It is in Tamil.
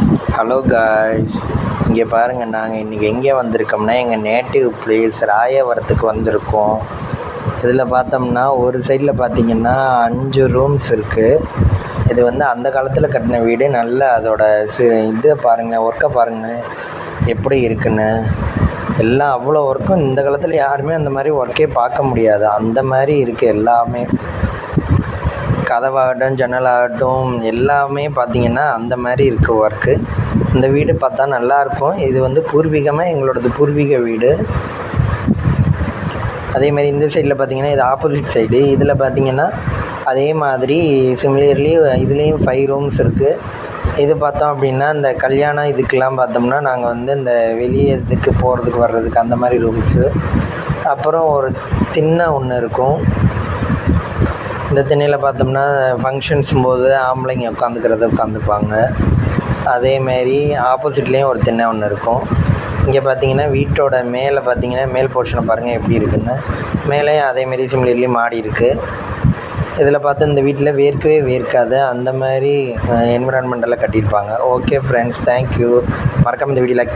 ஹலோ காய்ஸ், இங்கே பாருங்கள். நாங்கள் இன்றைக்கி எங்கே வந்திருக்கோம்னா எங்கள் நேட்டிவ் பிளேஸ் ராயவரத்துக்கு வந்திருக்கோம். இதில் பார்த்தோம்னா ஒரு சைடில் பார்த்திங்கன்னா 5 ரூம்ஸ் இருக்குது. இது வந்து அந்த காலத்தில் கட்டின வீடு. நல்ல அதோட இதை பாருங்கள், ஒர்க்கை பாருங்கள் எப்படி இருக்குன்னு. எல்லாம் அவ்வளோ ஒர்க்கும் இந்த காலத்தில் யாருமே அந்த மாதிரி ஒர்க்கே பார்க்க முடியாது. அந்த மாதிரி இருக்குது எல்லாமே. கதவாகட்டும் ஜன்னலாகட்டும் எல்லாமே பார்த்திங்கன்னா அந்த மாதிரி இருக்குது ஒர்க்கு. இந்த வீடு பார்த்தா நல்லாயிருக்கும். இது வந்து பூர்வீகமாக எங்களோடது பூர்வீக வீடு. அதேமாதிரி இந்த சைடில் பார்த்திங்கன்னா இது ஆப்போசிட் சைடு. இதில் பார்த்திங்கன்னா அதே மாதிரி சிமிலர்லி இதுலேயும் 5 ரூம்ஸ் இருக்குது. இது பார்த்தோம் அப்படின்னா இந்த கல்யாணம் இதுக்கெலாம் பார்த்தோம்னா நாங்கள் வந்து இந்த வெளியே இதுக்கு போகிறதுக்கு வர்றதுக்கு அந்த மாதிரி ரூம்ஸு. அப்புறம் ஒரு திண்ணை ஒன்று இருக்கும். இந்த திண்ணையில் பார்த்தோம்னா ஃபங்க்ஷன்ஸ் போது ஆம்பளைங்க உட்காந்துப்பாங்க. அதேமாரி ஆப்போசிட்லேயும் ஒரு திண்ணை ஒன்று இருக்கும். இங்கே பார்த்தீங்கன்னா வீட்டோட மேலே பார்த்தீங்கன்னா மேல் போர்ஷனை பாருங்கள் எப்படி இருக்குன்னு. மேலேயும் அதேமாரி சிமிலர்லி மாடி இருக்குது. இதில் பார்த்து இந்த வீட்டில் வேர்க்கவே வேர்க்காது. அந்த மாதிரி என்விரான்மெண்டெல்லாம் கட்டியிருப்பாங்க. Okay friends, thank you. மறக்காமல் இந்த வீடியோ லைக்